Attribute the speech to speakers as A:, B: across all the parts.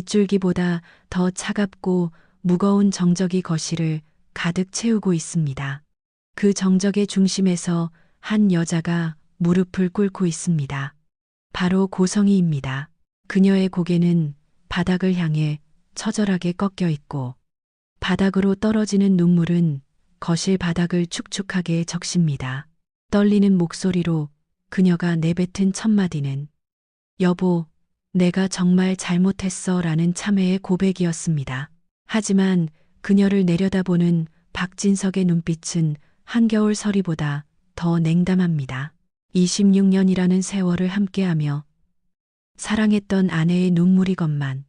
A: 빗줄기보다 더 차갑고 무거운 정적이 거실을 가득 채우고 있습니다. 그 정적의 중심에서 한 여자가 무릎을 꿇고 있습니다. 바로 고성희입니다. 그녀의 고개는 바닥을 향해 처절하게 꺾여 있고 바닥으로 떨어지는 눈물은 거실 바닥을 축축하게 적십니다. 떨리는 목소리로 그녀가 내뱉은 첫 마디는 여보, 내가 정말 잘못했어 라는 참회의 고백이었습니다. 하지만 그녀를 내려다보는 박진석의 눈빛은 한겨울 서리보다 더 냉담합니다. 26년이라는 세월을 함께하며 사랑했던 아내의 눈물이건만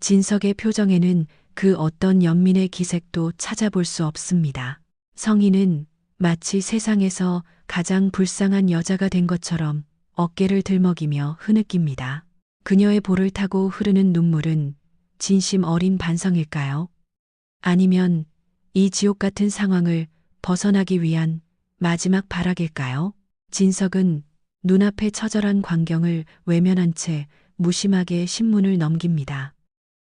A: 진석의 표정에는 그 어떤 연민의 기색도 찾아볼 수 없습니다. 성희는 마치 세상에서 가장 불쌍한 여자가 된 것처럼 어깨를 들먹이며 흐느낍니다. 그녀의 볼을 타고 흐르는 눈물은 진심 어린 반성일까요? 아니면 이 지옥 같은 상황을 벗어나기 위한 마지막 발악일까요? 진석은 눈앞의 처절한 광경을 외면한 채 무심하게 신문을 넘깁니다.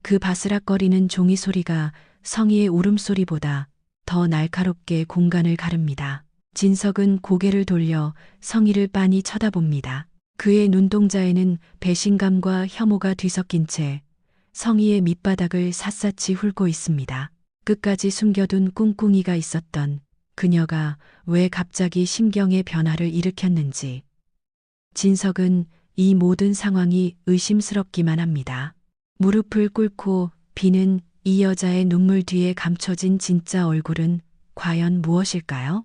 A: 그 바스락거리는 종이 소리가 성희의 울음소리보다 더 날카롭게 공간을 가릅니다. 진석은 고개를 돌려 성희를 빤히 쳐다봅니다. 그의 눈동자에는 배신감과 혐오가 뒤섞인 채 성희의 밑바닥을 샅샅이 훑고 있습니다. 끝까지 숨겨둔 꿍꿍이가 있었던 그녀가 왜 갑자기 심경의 변화를 일으켰는지 진석은 이 모든 상황이 의심스럽기만 합니다. 무릎을 꿇고 비는 이 여자의 눈물 뒤에 감춰진 진짜 얼굴은 과연 무엇일까요?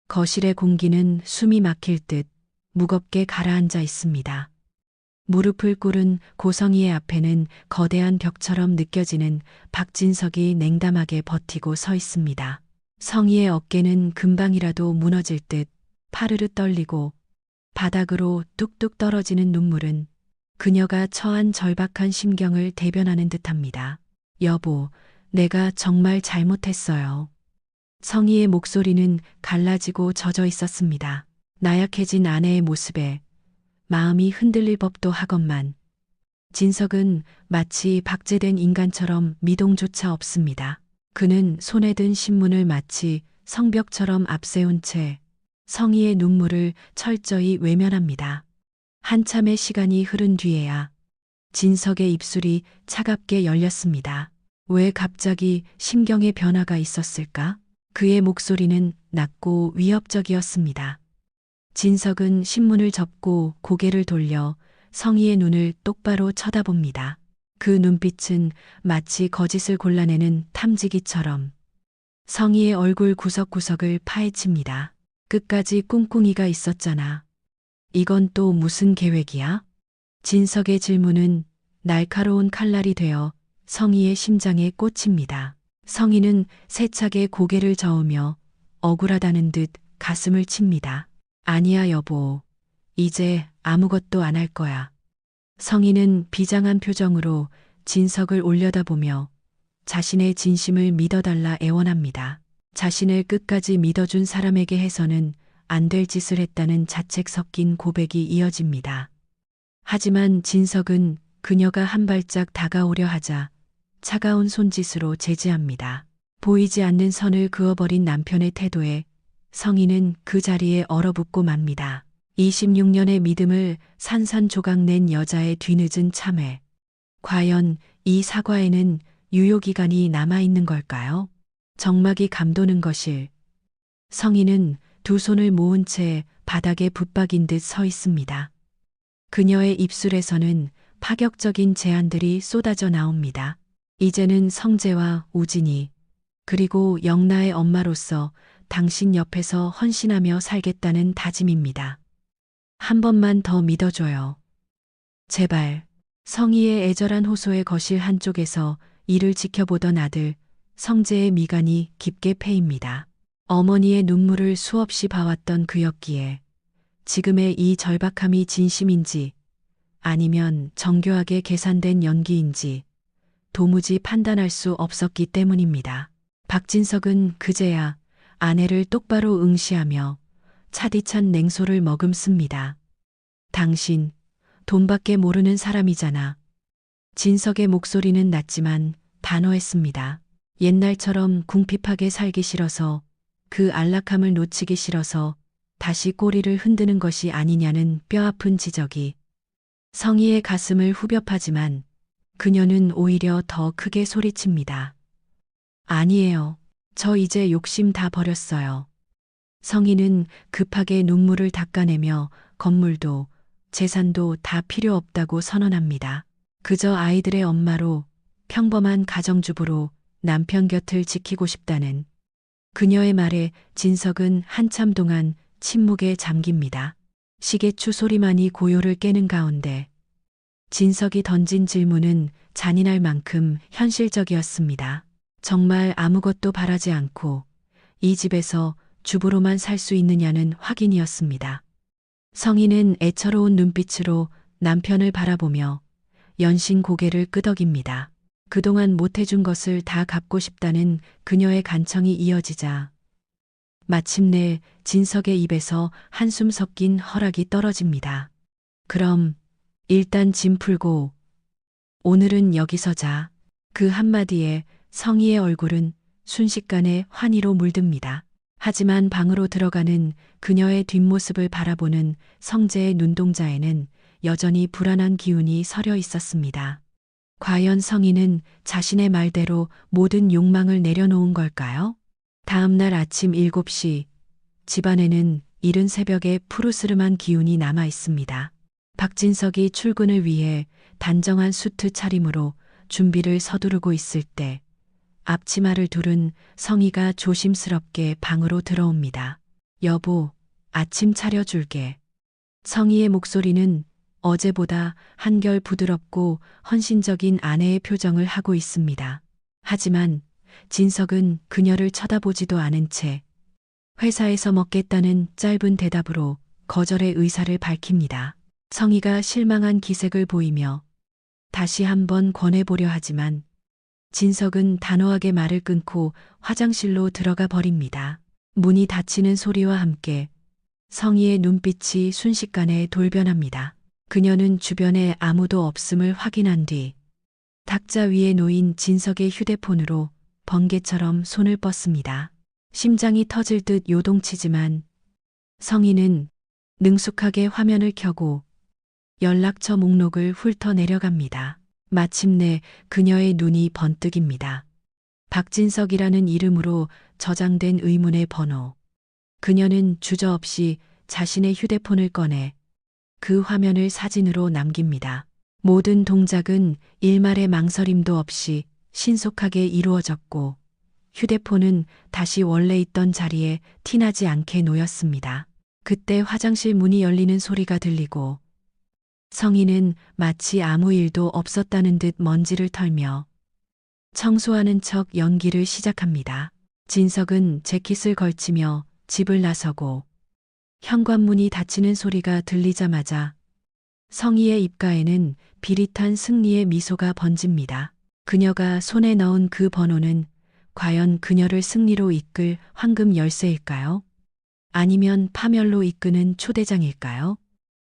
A: 거실의 공기는 숨이 막힐 듯 무겁게 가라앉아 있습니다. 무릎을 꿇은 고성희의 앞에는 거대한 벽처럼 느껴지는 박진석이 냉담하게 버티고 서 있습니다. 성희의 어깨는 금방이라도 무너질 듯 파르르 떨리고 바닥으로 뚝뚝 떨어지는 눈물은 그녀가 처한 절박한 심경을 대변하는 듯합니다. 여보, 내가 정말 잘못했어요. 성희의 목소리는 갈라지고 젖어 있었습니다. 나약해진 아내의 모습에 마음이 흔들릴 법도 하건만 진석은 마치 박제된 인간처럼 미동조차 없습니다. 그는 손에 든 신문을 마치 성벽처럼 앞세운 채 성희의 눈물을 철저히 외면합니다. 한참의 시간이 흐른 뒤에야 진석의 입술이 차갑게 열렸습니다. 왜 갑자기 심경의 변화가 있었을까? 그의 목소리는 낮고 위협적이었습니다. 진석은 신문을 접고 고개를 돌려 성희의 눈을 똑바로 쳐다봅니다. 그 눈빛은 마치 거짓을 골라내는 탐지기처럼 성희의 얼굴 구석구석을 파헤칩니다. 끝까지 꿍꿍이가 있었잖아. 이건 또 무슨 계획이야? 진석의 질문은 날카로운 칼날이 되어 성희의 심장에 꽂힙니다. 성희는 세차게 고개를 저으며 억울하다는 듯 가슴을 칩니다. 아니야 여보. 이제 아무것도 안 할 거야. 성희는 비장한 표정으로 진석을 올려다보며 자신의 진심을 믿어달라 애원합니다. 자신을 끝까지 믿어준 사람에게 해서는 안 될 짓을 했다는 자책 섞인 고백이 이어집니다. 하지만 진석은 그녀가 한 발짝 다가오려 하자 차가운 손짓으로 제지합니다. 보이지 않는 선을 그어버린 남편의 태도에 성희는 그 자리에 얼어붙고 맙니다. 26년의 믿음을 산산조각낸 여자의 뒤늦은 참회. 과연 이 사과에는 유효기간이 남아있는 걸까요? 정막이 감도는 것일. 성희는 두 손을 모은 채 바닥에 붙박인 듯 서 있습니다. 그녀의 입술에서는 파격적인 제안들이 쏟아져 나옵니다. 이제는 성재와 우진이 그리고 영나의 엄마로서 당신 옆에서 헌신하며 살겠다는 다짐입니다. 한 번만 더 믿어줘요. 제발. 성희의 애절한 호소의 거실 한쪽에서 이를 지켜보던 아들 성재의 미간이 깊게 패입니다. 어머니의 눈물을 수없이 봐왔던 그였기에 지금의 이 절박함이 진심인지 아니면 정교하게 계산된 연기인지 도무지 판단할 수 없었기 때문입니다. 박진석은 그제야 아내를 똑바로 응시하며 차디찬 냉소를 머금습니다. 당신 돈밖에 모르는 사람이잖아. 진석의 목소리는 낮지만 단호했습니다. 옛날처럼 궁핍하게 살기 싫어서, 그 안락함을 놓치기 싫어서 다시 꼬리를 흔드는 것이 아니냐는 뼈아픈 지적이 성희의 가슴을 후벼 파지만 그녀는 오히려 더 크게 소리칩니다. 아니에요. 저 이제 욕심 다 버렸어요. 성희는 급하게 눈물을 닦아내며 건물도 재산도 다 필요 없다고 선언합니다. 그저 아이들의 엄마로, 평범한 가정주부로 남편 곁을 지키고 싶다는 그녀의 말에 진석은 한참 동안 침묵에 잠깁니다. 시계추 소리만이 고요를 깨는 가운데 진석이 던진 질문은 잔인할 만큼 현실적이었습니다. 정말 아무것도 바라지 않고 이 집에서 주부로만 살 수 있느냐는 확인이었습니다. 성희는 애처로운 눈빛으로 남편을 바라보며 연신 고개를 끄덕입니다. 그동안 못해준 것을 다 갚고 싶다는 그녀의 간청이 이어지자 마침내 진석의 입에서 한숨 섞인 허락이 떨어집니다. 그럼 일단 짐 풀고 오늘은 여기서 자. 그 한마디에 성희의 얼굴은 순식간에 환희로 물듭니다. 하지만 방으로 들어가는 그녀의 뒷모습을 바라보는 성재의 눈동자에는 여전히 불안한 기운이 서려 있었습니다. 과연 성희는 자신의 말대로 모든 욕망을 내려놓은 걸까요? 다음 날 아침 7시, 집안에는 이른 새벽에 푸르스름한 기운이 남아 있습니다. 박진석이 출근을 위해 단정한 수트 차림으로 준비를 서두르고 있을 때 앞치마를 두른 성희가 조심스럽게 방으로 들어옵니다. 여보, 아침 차려줄게. 성희의 목소리는 어제보다 한결 부드럽고 헌신적인 아내의 표정을 하고 있습니다. 하지만 진석은 그녀를 쳐다보지도 않은 채 회사에서 먹겠다는 짧은 대답으로 거절의 의사를 밝힙니다. 성희가 실망한 기색을 보이며 다시 한번 권해보려 하지만 진석은 단호하게 말을 끊고 화장실로 들어가 버립니다. 문이 닫히는 소리와 함께 성희의 눈빛이 순식간에 돌변합니다. 그녀는 주변에 아무도 없음을 확인한 뒤 탁자 위에 놓인 진석의 휴대폰으로 번개처럼 손을 뻗습니다. 심장이 터질 듯 요동치지만 성희는 능숙하게 화면을 켜고 연락처 목록을 훑어 내려갑니다. 마침내 그녀의 눈이 번뜩입니다. 박진석이라는 이름으로 저장된 의문의 번호. 그녀는 주저없이 자신의 휴대폰을 꺼내 그 화면을 사진으로 남깁니다. 모든 동작은 일말의 망설임도 없이 신속하게 이루어졌고 휴대폰은 다시 원래 있던 자리에 티나지 않게 놓였습니다. 그때 화장실 문이 열리는 소리가 들리고 성희는 마치 아무 일도 없었다는 듯 먼지를 털며 청소하는 척 연기를 시작합니다. 진석은 재킷을 걸치며 집을 나서고 현관문이 닫히는 소리가 들리자마자 성희의 입가에는 비릿한 승리의 미소가 번집니다. 그녀가 손에 넣은 그 번호는 과연 그녀를 승리로 이끌 황금 열쇠일까요? 아니면 파멸로 이끄는 초대장일까요?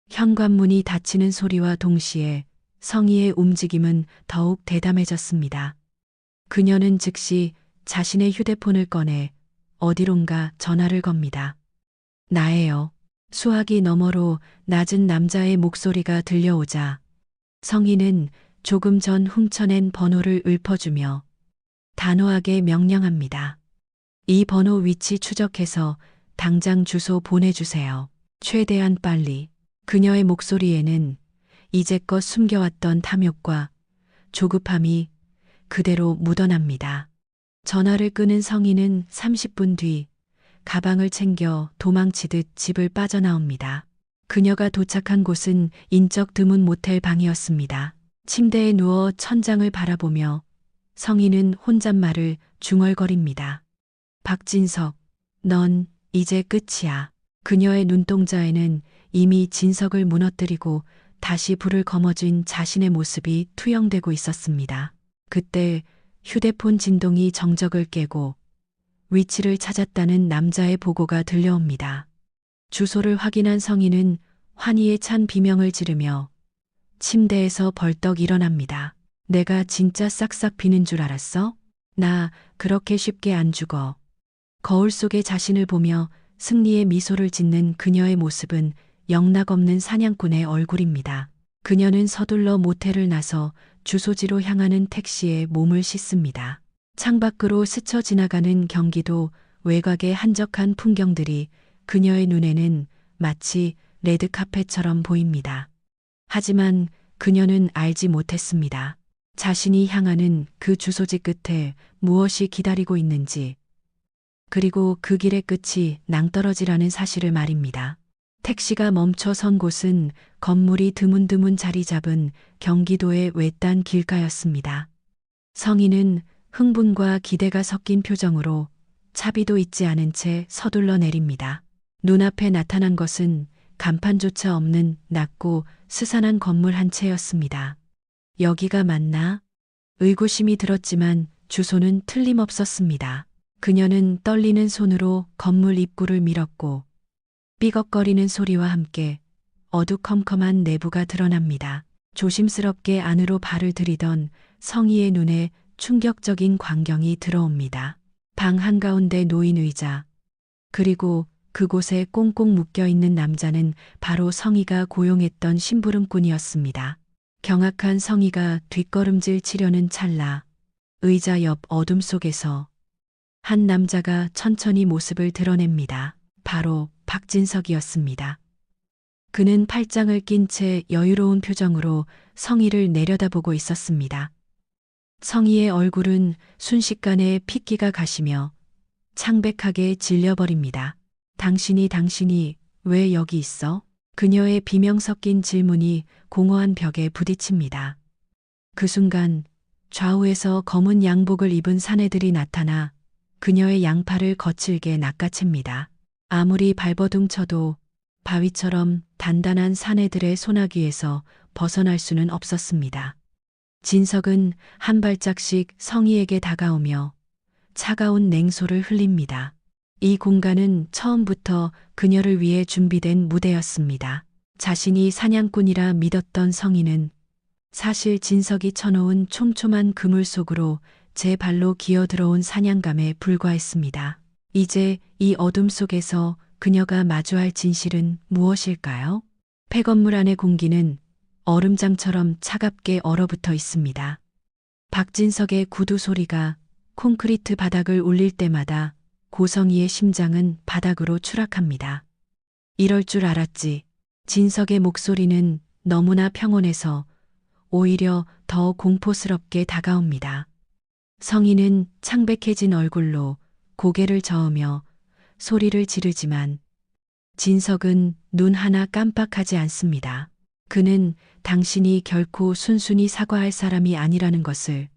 A: 현관문이 닫히는 소리와 동시에 성희의 움직임은 더욱 대담해졌습니다. 그녀는 즉시 자신의 휴대폰을 꺼내 어디론가 전화를 겁니다. 나예요. 수화기 너머로 낮은 남자의 목소리가 들려오자 성희는 조금 전 훔쳐낸 번호를 읊어주며 단호하게 명령합니다. 이 번호 위치 추적해서 당장 주소 보내주세요. 최대한 빨리. 그녀의 목소리에는 이제껏 숨겨왔던 탐욕과 조급함이 그대로 묻어납니다. 전화를 끄는 성희는 30분 뒤 가방을 챙겨 도망치듯 집을 빠져나옵니다. 그녀가 도착한 곳은 인적 드문 모텔 방이었습니다. 침대에 누워 천장을 바라보며 성희는 혼잣말을 중얼거립니다. 박진석, 넌 이제 끝이야. 그녀의 눈동자에는 이미 진석을 무너뜨리고 다시 불을 거머쥔 자신의 모습이 투영되고 있었습니다. 그때 휴대폰 진동이 정적을 깨고 위치를 찾았다는 남자의 보고가 들려옵니다. 주소를 확인한 성희는 환희에 찬 비명을 지르며 침대에서 벌떡 일어납니다. 내가 진짜 싹싹 비는 줄 알았어? 나 그렇게 쉽게 안 죽어. 거울 속의 자신을 보며 승리의 미소를 짓는 그녀의 모습은 영락없는 사냥꾼의 얼굴입니다. 그녀는 서둘러 모텔을 나서 주소지로 향하는 택시에 몸을 싣습니다. 창밖으로 스쳐 지나가는 경기도 외곽의 한적한 풍경들이 그녀의 눈에는 마치 레드카펫처럼 보입니다. 하지만 그녀는 알지 못했습니다. 자신이 향하는 그 주소지 끝에 무엇이 기다리고 있는지, 그리고 그 길의 끝이 낭떠러지라는 사실을 말입니다. 택시가 멈춰 선 곳은 건물이 드문드문 자리 잡은 경기도의 외딴 길가였습니다. 성인은 흥분과 기대가 섞인 표정으로 차비도 잊지 않은 채 서둘러 내립니다. 눈앞에 나타난 것은 간판조차 없는 낮고 스산한 건물 한 채였습니다. 여기가 맞나? 의구심이 들었지만 주소는 틀림없었습니다. 그녀는 떨리는 손으로 건물 입구를 밀었고 삐걱거리는 소리와 함께 어두컴컴한 내부가 드러납니다. 조심스럽게 안으로 발을 들이던 성희의 눈에 충격적인 광경이 들어옵니다. 방 한가운데 놓인 의자, 그리고 그곳에 꽁꽁 묶여있는 남자는 바로 성희가 고용했던 심부름꾼이었습니다. 경악한 성희가 뒷걸음질 치려는 찰나 의자 옆 어둠 속에서 한 남자가 천천히 모습을 드러냅니다. 바로 박진석이었습니다. 그는 팔짱을 낀 채 여유로운 표정으로 성희를 내려다보고 있었습니다. 성희의 얼굴은 순식간에 핏기가 가시며 창백하게 질려버립니다. 당신이 왜 여기 있어? 그녀의 비명 섞인 질문이 공허한 벽에 부딪힙니다. 그 순간 좌우에서 검은 양복을 입은 사내들이 나타나 그녀의 양팔을 거칠게 낚아챕니다. 아무리 발버둥쳐도 바위처럼 단단한 사내들의 소나기에서 벗어날 수는 없었습니다. 진석은 한 발짝씩 성희에게 다가오며 차가운 냉소를 흘립니다. 이 공간은 처음부터 그녀를 위해 준비된 무대였습니다. 자신이 사냥꾼이라 믿었던 성희는 사실 진석이 쳐놓은 촘촘한 그물 속으로 제 발로 기어들어온 사냥감에 불과했습니다. 이제 이 어둠 속에서 그녀가 마주할 진실은 무엇일까요? 폐건물 안의 공기는 얼음장처럼 차갑게 얼어붙어 있습니다. 박진석의 구두 소리가 콘크리트 바닥을 울릴 때마다 고성희의 심장은 바닥으로 추락합니다. 이럴 줄 알았지. 진석의 목소리는 너무나 평온해서 오히려 더 공포스럽게 다가옵니다. 성희는 창백해진 얼굴로 고개를 저으며 소리를 지르지만 진석은 눈 하나 깜빡하지 않습니다. 그는 당신이 결코 순순히 사과할 사람이 아니라는 것을,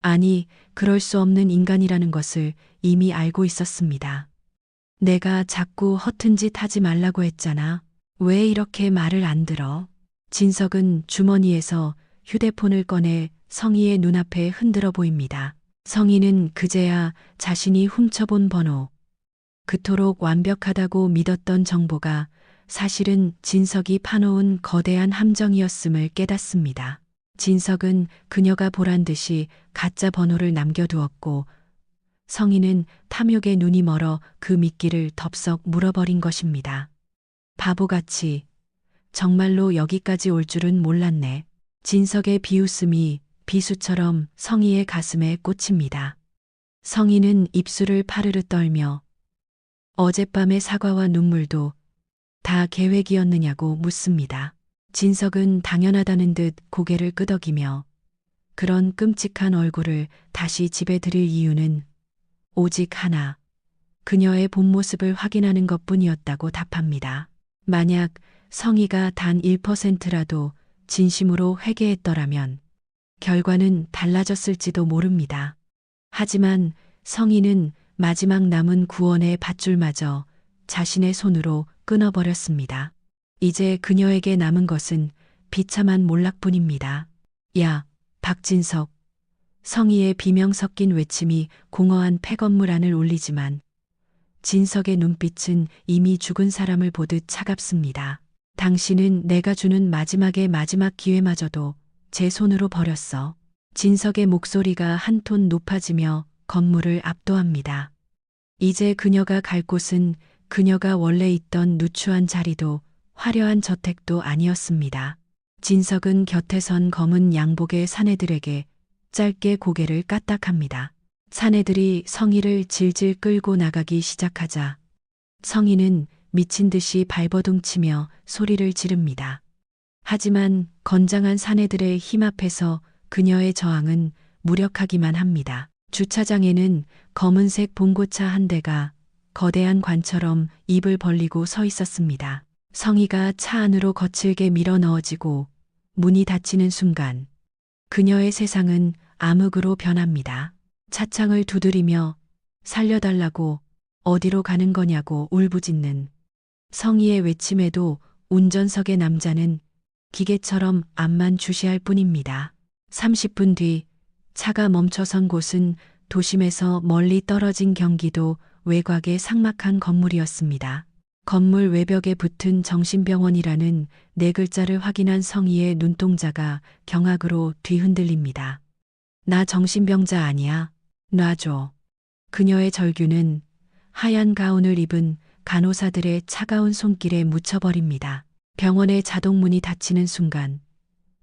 A: 아니, 그럴 수 없는 인간이라는 것을 이미 알고 있었습니다. 내가 자꾸 허튼 짓 하지 말라고 했잖아. 왜 이렇게 말을 안 들어? 진석은 주머니에서 휴대폰을 꺼내 성희의 눈앞에 흔들어 보입니다. 성희는 그제야 자신이 훔쳐본 번호, 그토록 완벽하다고 믿었던 정보가 사실은 진석이 파놓은 거대한 함정이었음을 깨닫습니다. 진석은 그녀가 보란 듯이 가짜 번호를 남겨두었고 성희는 탐욕에 눈이 멀어 그 미끼를 덥석 물어버린 것입니다. 바보같이 정말로 여기까지 올 줄은 몰랐네. 진석의 비웃음이 비수처럼 성희의 가슴에 꽂힙니다. 성희는 입술을 파르르 떨며 어젯밤의 사과와 눈물도 다 계획이었느냐고 묻습니다. 진석은 당연하다는 듯 고개를 끄덕이며 그런 끔찍한 얼굴을 다시 집에 들일 이유는 오직 하나, 그녀의 본 모습을 확인하는 것뿐이었다고 답합니다. 만약 성희가 단 1%라도 진심으로 회개했더라면 결과는 달라졌을지도 모릅니다. 하지만 성희는 마지막 남은 구원의 밧줄마저 자신의 손으로 끊어버렸습니다. 이제 그녀에게 남은 것은 비참한 몰락뿐입니다. 야, 박진석. 성희의 비명 섞인 외침이 공허한 폐건물 안을 울리지만 진석의 눈빛은 이미 죽은 사람을 보듯 차갑습니다. 당신은 내가 주는 마지막의 마지막 기회마저도 제 손으로 버렸어. 진석의 목소리가 한 톤 높아지며 건물을 압도합니다. 이제 그녀가 갈 곳은 그녀가 원래 있던 누추한 자리도 화려한 저택도 아니었습니다. 진석은 곁에 선 검은 양복의 사내들에게 짧게 고개를 까딱합니다. 사내들이 성희를 질질 끌고 나가기 시작하자 성희는 미친 듯이 발버둥치며 소리를 지릅니다. 하지만 건장한 사내들의 힘 앞에서 그녀의 저항은 무력하기만 합니다. 주차장에는 검은색 봉고차 한 대가 거대한 관처럼 입을 벌리고 서 있었습니다. 성희가 차 안으로 거칠게 밀어 넣어지고 문이 닫히는 순간 그녀의 세상은 암흑으로 변합니다. 차창을 두드리며 살려달라고 어디로 가는 거냐고 울부짖는 성희의 외침에도 운전석의 남자는 기계처럼 앞만 주시할 뿐입니다. 30분 뒤 차가 멈춰선 곳은 도심에서 멀리 떨어진 경기도 외곽의 삭막한 건물이었습니다. 건물 외벽에 붙은 정신병원이라는 네 글자를 확인한 성희의 눈동자가 경악으로 뒤흔들립니다. 나 정신병자 아니야. 놔줘. 그녀의 절규는 하얀 가운을 입은 간호사들의 차가운 손길에 묻혀버립니다. 병원의 자동문이 닫히는 순간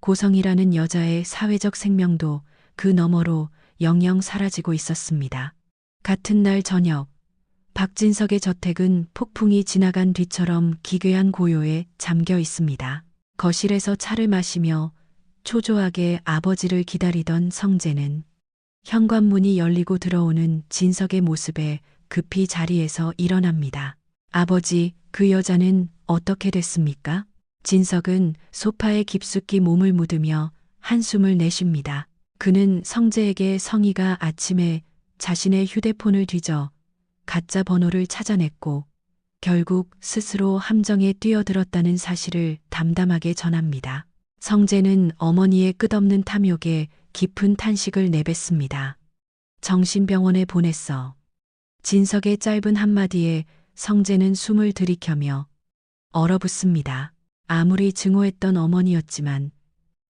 A: 고성이라는 여자의 사회적 생명도 그 너머로 영영 사라지고 있었습니다. 같은 날 저녁, 박진석의 저택은 폭풍이 지나간 뒤처럼 기괴한 고요에 잠겨 있습니다. 거실에서 차를 마시며 초조하게 아버지를 기다리던 성재는 현관문이 열리고 들어오는 진석의 모습에 급히 자리에서 일어납니다. 아버지, 그 여자는 어떻게 됐습니까? 진석은 소파에 깊숙이 몸을 묻으며 한숨을 내쉽니다. 그는 성재에게 성희가 아침에 자신의 휴대폰을 뒤져 가짜 번호를 찾아냈고 결국 스스로 함정에 뛰어들었다는 사실을 담담하게 전합니다. 성재는 어머니의 끝없는 탐욕에 깊은 탄식을 내뱉습니다. 정신병원에 보냈어. 진석의 짧은 한마디에 성재는 숨을 들이켜며 얼어붙습니다. 아무리 증오했던 어머니였지만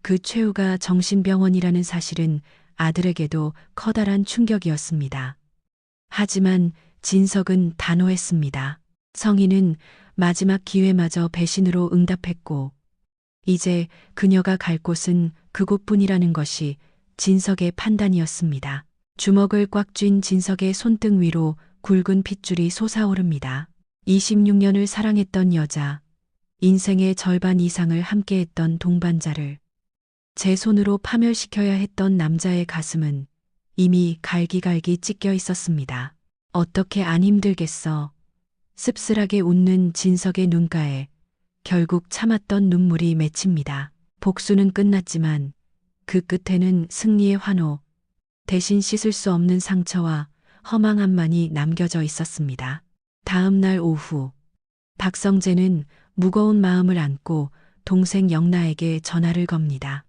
A: 그 최후가 정신병원이라는 사실은 아들에게도 커다란 충격이었습니다. 하지만 진석은 단호했습니다. 성희는 마지막 기회마저 배신으로 응답했고 이제 그녀가 갈 곳은 그곳뿐이라는 것이 진석의 판단이었습니다. 주먹을 꽉 쥔 진석의 손등 위로 굵은 핏줄이 솟아오릅니다. 26년을 사랑했던 여자, 인생의 절반 이상을 함께했던 동반자를 제 손으로 파멸시켜야 했던 남자의 가슴은 이미 갈기갈기 찢겨 있었습니다. 어떻게 안 힘들겠어. 씁쓸하게 웃는 진석의 눈가에 결국 참았던 눈물이 맺힙니다. 복수는 끝났지만 그 끝에는 승리의 환호, 대신 씻을 수 없는 상처와 허망함만이 남겨져 있었습니다. 다음 날 오후, 박성재는 무거운 마음을 안고 동생 영나에게 전화를 겁니다.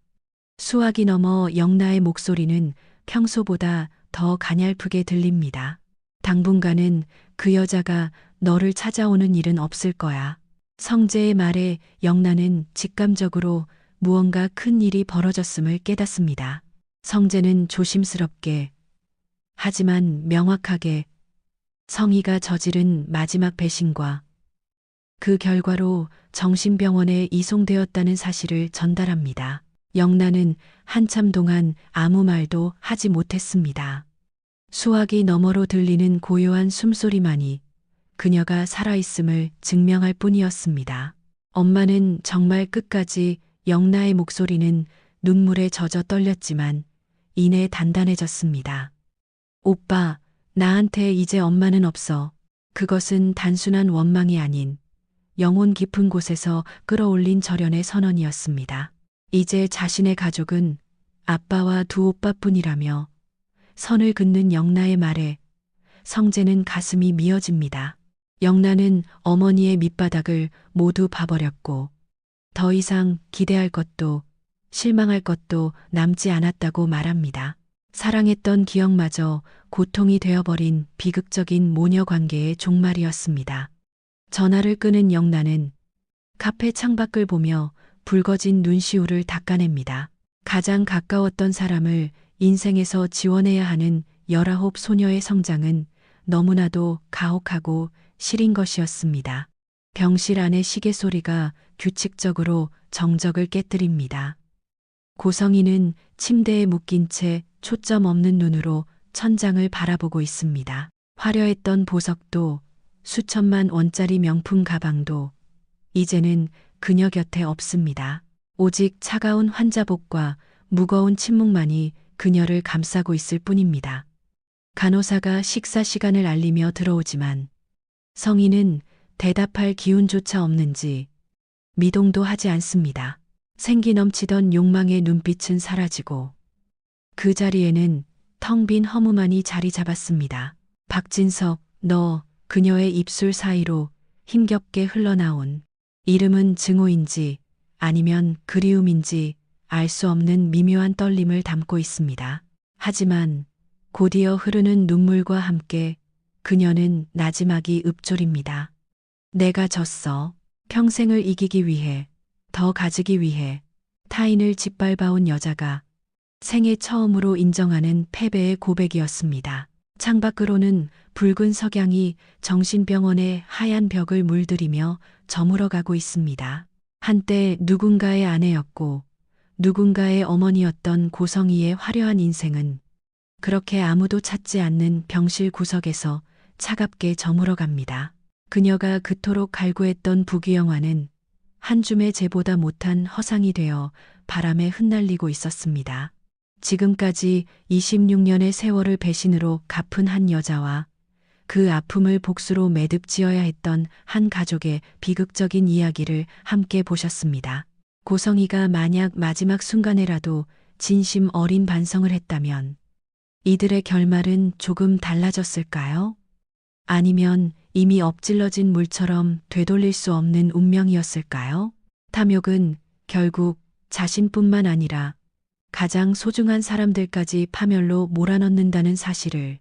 A: 수화기 너머 영나의 목소리는 평소보다 더 가냘프게 들립니다. 당분간은 그 여자가 너를 찾아오는 일은 없을 거야. 성재의 말에 영나는 직감적으로 무언가 큰 일이 벌어졌음을 깨닫습니다. 성재는 조심스럽게 하지만 명확하게 성희가 저지른 마지막 배신과 그 결과로 정신병원에 이송되었다는 사실을 전달합니다. 영나는 한참 동안 아무 말도 하지 못했습니다. 수화기 너머로 들리는 고요한 숨소리만이 그녀가 살아있음을 증명할 뿐이었습니다. 엄마는 정말 끝까지 영나의 목소리는 눈물에 젖어 떨렸지만 이내 단단해졌습니다. 오빠, 나한테 이제 엄마는 없어. 그것은 단순한 원망이 아닌 영혼 깊은 곳에서 끌어올린 절연의 선언이었습니다. 이제 자신의 가족은 아빠와 두 오빠뿐이라며 선을 긋는 영나의 말에 성재는 가슴이 미어집니다. 영나는 어머니의 밑바닥을 모두 봐버렸고 더 이상 기대할 것도 실망할 것도 남지 않았다고 말합니다. 사랑했던 기억마저 고통이 되어버린 비극적인 모녀 관계의 종말이었습니다. 전화를 끄는 영나는 카페 창밖을 보며 붉어진 눈시울을 닦아냅니다. 가장 가까웠던 사람을 인생에서 지원해야 하는 19 소녀의 성장은 너무나도 가혹하고 시린 것이었습니다. 병실 안의 시계 소리가 규칙적으로 정적을 깨뜨립니다. 고성이는 침대에 묶인 채 초점 없는 눈으로 천장을 바라보고 있습니다. 화려했던 보석도 수천만 원짜리 명품 가방도 이제는 그녀 곁에 없습니다. 오직 차가운 환자복과 무거운 침묵만이 그녀를 감싸고 있을 뿐입니다. 간호사가 식사 시간을 알리며 들어오지만 성인은 대답할 기운조차 없는지 미동도 하지 않습니다. 생기 넘치던 욕망의 눈빛은 사라지고 그 자리에는 텅 빈 허무만이 자리 잡았습니다. 박진석, 너, 그녀의 입술 사이로 힘겹게 흘러나온 이름은 증오인지 아니면 그리움인지 알 수 없는 미묘한 떨림을 담고 있습니다. 하지만 곧이어 흐르는 눈물과 함께 그녀는 나지막이 읊조립니다. 내가 졌어. 평생을 이기기 위해, 더 가지기 위해 타인을 짓밟아온 여자가 생애 처음으로 인정하는 패배의 고백이었습니다. 창밖으로는 붉은 석양이 정신병원의 하얀 벽을 물들이며 저물어가고 있습니다. 한때 누군가의 아내였고 누군가의 어머니였던 고성이의 화려한 인생은 그렇게 아무도 찾지 않는 병실 구석에서 차갑게 저물어갑니다. 그녀가 그토록 갈구했던 부귀영화는 한 줌의 재보다 못한 허상이 되어 바람에 흩날리고 있었습니다. 지금까지 26년의 세월을 배신으로 갚은 한 여자와 그 아픔을 복수로 매듭지어야 했던 한 가족의 비극적인 이야기를 함께 보셨습니다. 고성이가 만약 마지막 순간에라도 진심 어린 반성을 했다면 이들의 결말은 조금 달라졌을까요? 아니면 이미 엎질러진 물처럼 되돌릴 수 없는 운명이었을까요? 탐욕은 결국 자신뿐만 아니라 가장 소중한 사람들까지 파멸로 몰아넣는다는 사실을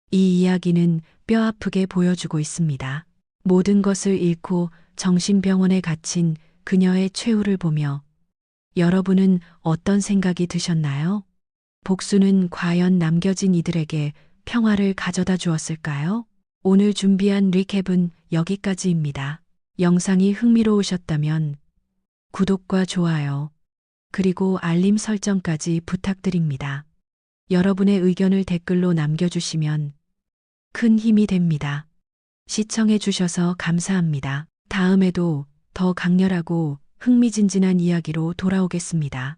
A: 이 이야기는 뼈아프게 보여주고 있습니다. 모든 것을 잃고 정신병원에 갇힌 그녀의 최후를 보며 여러분은 어떤 생각이 드셨나요? 복수는 과연 남겨진 이들에게 평화를 가져다 주었을까요? 오늘 준비한 리캡은 여기까지입니다. 영상이 흥미로우셨다면 구독과 좋아요, 그리고 알림 설정까지 부탁드립니다. 여러분의 의견을 댓글로 남겨주시면 큰 힘이 됩니다. 시청해주셔서 감사합니다. 다음에도 더 강렬하고 흥미진진한 이야기로 돌아오겠습니다.